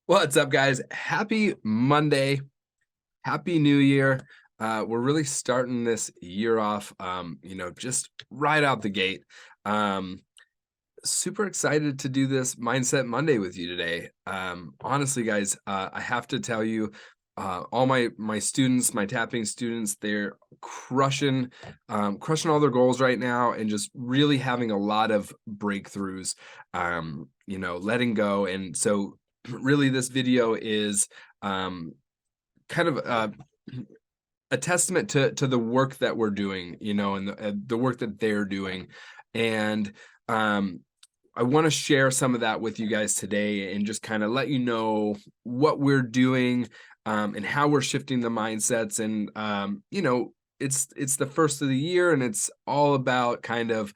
What's up, guys? Happy Monday. Happy New Year. We're really starting this year off, just right out the gate. Um, Super excited to do this Mindset Monday with you today. Honestly, guys, I have to tell you, all my students, my tapping students, they're crushing all their goals right now, and just really having a lot of breakthroughs. Letting go, and so really, this video is um, kind of a testament to the work that we're doing, and the work that they're doing, and um, I want to share some of that with you guys today and just kind of let you know what we're doing, and how we're shifting the mindsets. And it's the first of the year, and it's all about kind of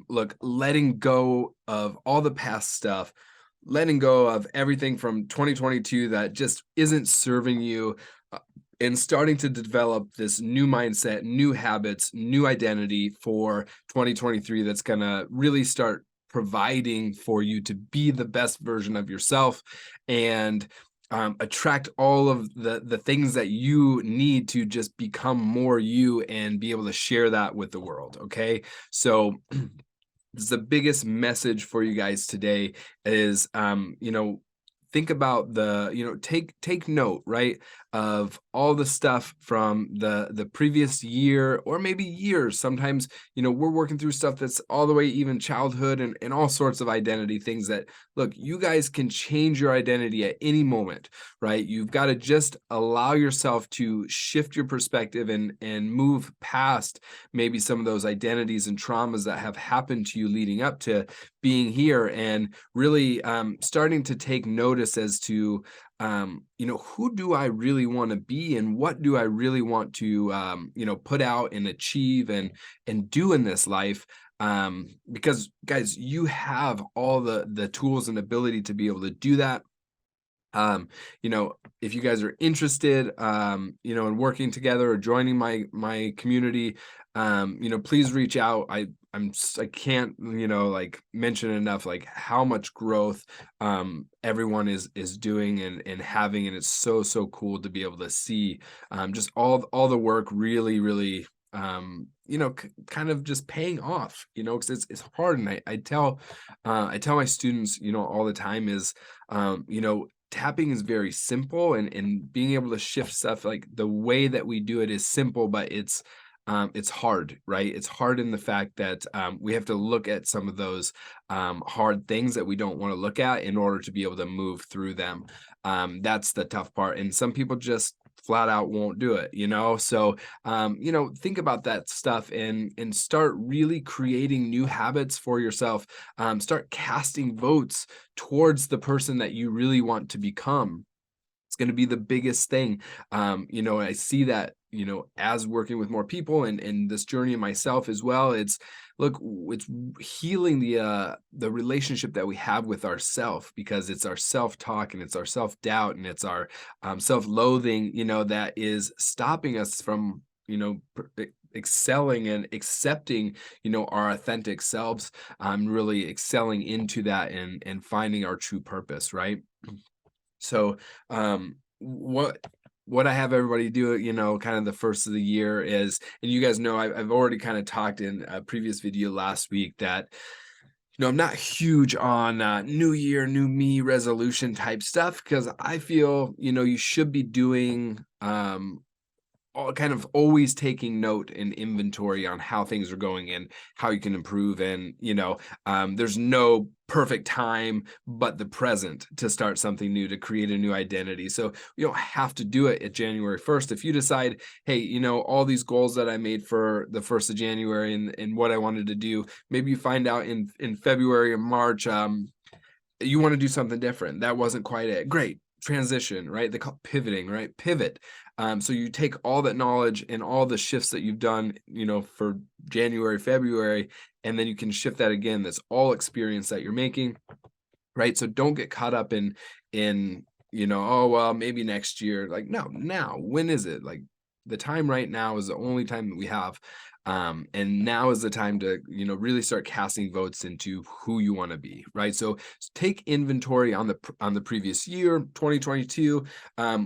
look, letting go of all the past stuff, letting go of everything from 2022 that just isn't serving you, uh, and starting to develop this new mindset, new habits, new identity for 2023 that's going to really start providing for you to be the best version of yourself, and attract all of the things that you need to just become more you and be able to share that with the world. Okay, so the biggest message for you guys today is, think about take note, right, of all the stuff from the previous year, or maybe years. Sometimes, we're working through stuff that's all the way even childhood, and all sorts of identity things that, look, you guys can change your identity at any moment, right? You've got to just allow yourself to shift your perspective and move past maybe some of those identities and traumas that have happened to you leading up to being here, and really starting to take notice as to, who do I really want to be, and what do I really want to, put out and achieve and do in this life. Because, guys, you have all the tools and ability to be able to do that. If you guys are interested, in working together or joining my community, please reach out. I can't, like, mention enough, like, how much growth everyone is doing and having, and it's so cool to be able to see just all the work really kind of just paying off, because it's hard. And I tell my students, all the time is, tapping is very simple, and being able to shift stuff, like, the way that we do it is simple, but it's hard, right? It's hard in the fact that we have to look at some of those hard things that we don't want to look at in order to be able to move through them. That's the tough part, and some people just flat out won't do it, so think about that stuff, and start really creating new habits for yourself. Start casting votes towards the person that you really want to become. It's going to be the biggest thing. I see that, as working with more people, and this journey of myself as well. It's healing the relationship that we have with ourself, because it's our self-talk, and it's our self-doubt, and it's our self-loathing, that is stopping us from, excelling and accepting, our authentic selves. Really excelling into that, and finding our true purpose, right? So, what I have everybody do, kind of the first of the year is, and you guys know, I've already kind of talked in a previous video last week that, I'm not huge on new year, new me resolution type stuff, because I feel, you should be doing kind of always taking note and inventory on how things are going and how you can improve. And there's no perfect time but the present to start something new, to create a new identity. So you don't have to do it at January 1st. If you decide, hey, all these goals that I made for the 1st of January, and what I wanted to do, maybe you find out in February or March, you want to do something different. That wasn't quite it. Great. Transition, right? They call it pivoting, right? Pivot. So you take all that knowledge and all the shifts that you've done, for January, February, and then you can shift that again. That's all experience that you're making, right? So don't get caught up in oh well, maybe next year. Like, no, now. When is it? Like, the time right now is the only time that we have. And now is the time to, really start casting votes into who you want to be, right? So take inventory on the previous year, 2022.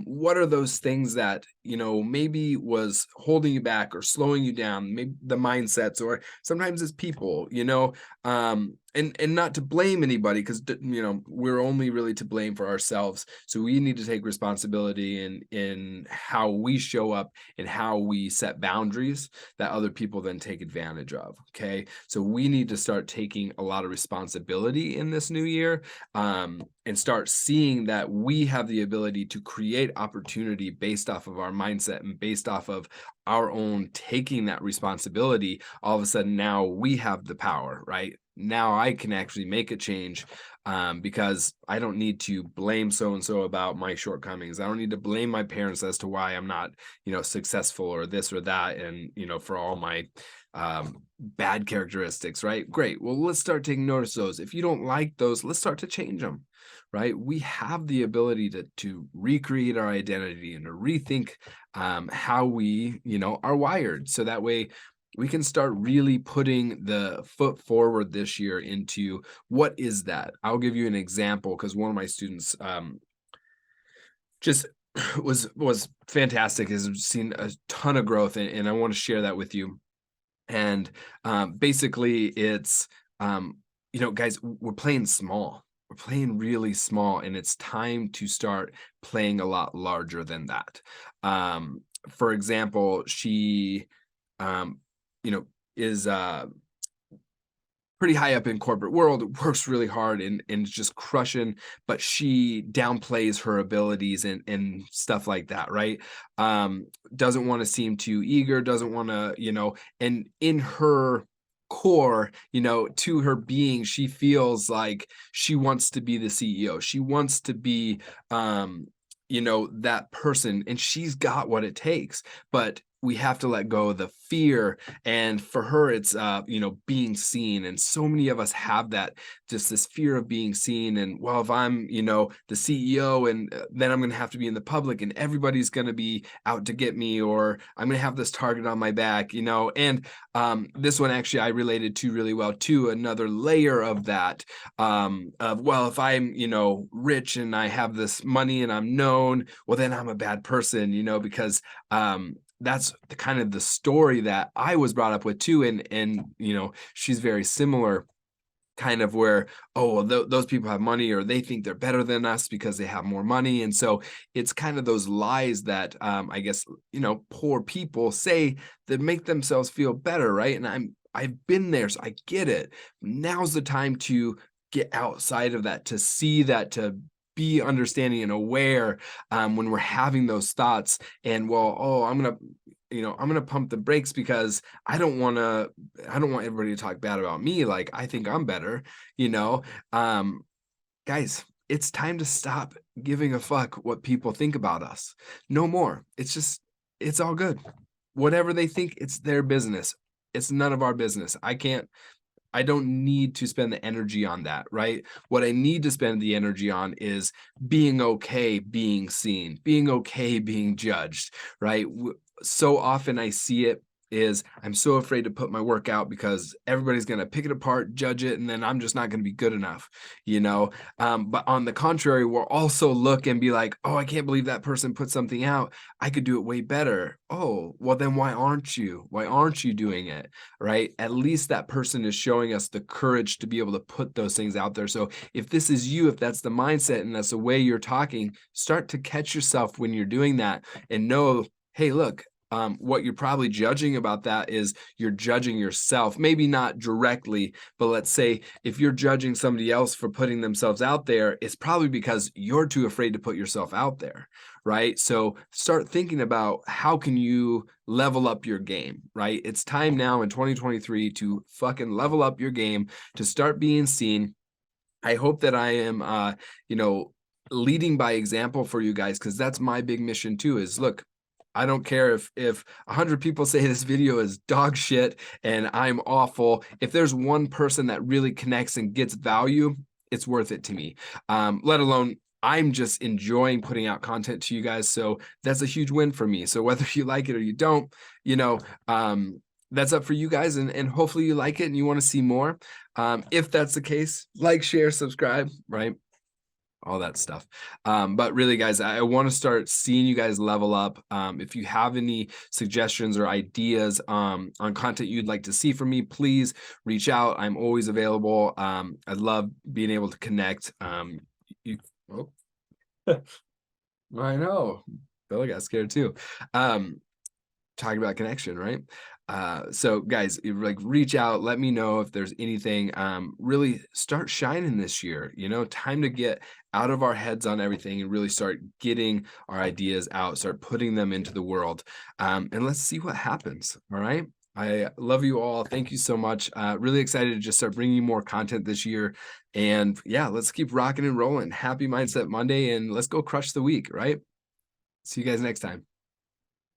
What are those things that, maybe was holding you back or slowing you down? Maybe the mindsets, or sometimes it's people, and not to blame anybody, because we're only really to blame for ourselves. So we need to take responsibility in how we show up and how we set boundaries that other people then take advantage of. Okay, so we need to start taking a lot of responsibility in this new year, and start seeing that we have the ability to create opportunity based off of our mindset and based off of our own taking that responsibility. All of a sudden now we have the power, right? Now I can actually make a change, because I don't need to blame so and so about my shortcomings. I don't need to blame my parents as to why I'm not, successful or this or that, and for all my bad characteristics, right? Great. Well, let's start taking notice of those. If you don't like those, let's start to change them, right? We have the ability to recreate our identity and to rethink how we, are wired. So that way we can start really putting the foot forward this year into what is that. I'll give you an example, because one of my students just was fantastic, has seen a ton of growth, and I want to share that with you. And basically it's, guys, we're playing small. We're playing really small, and it's time to start playing a lot larger than that. For example, she, um, you know, is pretty high up in corporate world, works really hard and is just crushing, but she downplays her abilities and stuff like that, right? Doesn't want to seem too eager, doesn't want to, and in her core, to her being, she feels like she wants to be the CEO. She wants to be, that person, and she's got what it takes, but we have to let go of the fear. And for her, it's being seen, and so many of us have that, just this fear of being seen. And well, if I'm the CEO, and then I'm going to have to be in the public, and everybody's going to be out to get me, or I'm going to have this target on my back, and this one actually I related to really well to another layer of that, of, well, if I'm rich and I have this money and I'm known, well, then I'm a bad person, because that's the kind of the story that I was brought up with too. And she's very similar, kind of where, oh, well, those people have money, or they think they're better than us because they have more money. And so it's kind of those lies that, I guess, poor people say that make themselves feel better, right? And I've been there, so I get it. Now's the time to get outside of that, to see that, to be understanding and aware, when we're having those thoughts. And well, oh, I'm gonna pump the brakes because I don't want everybody to talk bad about me, like I think I'm better, you know. Um, guys, it's time to stop giving a fuck what people think about us. No more. It's all good. Whatever they think, it's their business. It's none of our business. I don't need to spend the energy on that, right? What I need to spend the energy on is being okay being seen, being okay being judged, right? So often I see it is I'm so afraid to put my work out because everybody's going to pick it apart, judge it, and then I'm just not going to be good enough, you know? But on the contrary, we'll also look and be like, oh, I can't believe that person put something out. I could do it way better. Oh, well, then why aren't you? Why aren't you doing it? Right? At least that person is showing us the courage to be able to put those things out there. So if this is you, if that's the mindset and that's the way you're talking, start to catch yourself when you're doing that and know, hey, look, what you're probably judging about that is you're judging yourself, maybe not directly, but let's say if you're judging somebody else for putting themselves out there, it's probably because you're too afraid to put yourself out there, right? So start thinking about how can you level up your game, right? It's time now in 2023 to fucking level up your game, to start being seen. I hope that I am, leading by example for you guys, because that's my big mission too, is look, I don't care if 100 people say this video is dog shit and I'm awful. If there's one person that really connects and gets value, it's worth it to me. Let alone I'm just enjoying putting out content to you guys. So that's a huge win for me. So whether you like it or you don't, you know, that's up for you guys, and hopefully you like it and you want to see more. If that's the case, like, share, subscribe, right? All that stuff. But really, guys, I want to start seeing you guys level up. If you have any suggestions or ideas on content you'd like to see from me, please reach out. I'm always available. I love being able to connect. You, oh, I know. Billy got scared too. Talking about connection, right? So guys, like reach out, let me know if there's anything. Really start shining this year. Time to get out of our heads on everything and really start getting our ideas out, start putting them into the world. And let's see what happens. All right. I love you all. Thank you so much. Really excited to just start bringing you more content this year. And yeah, let's keep rocking and rolling. Happy Mindset Monday, and let's go crush the week, right? See you guys next time.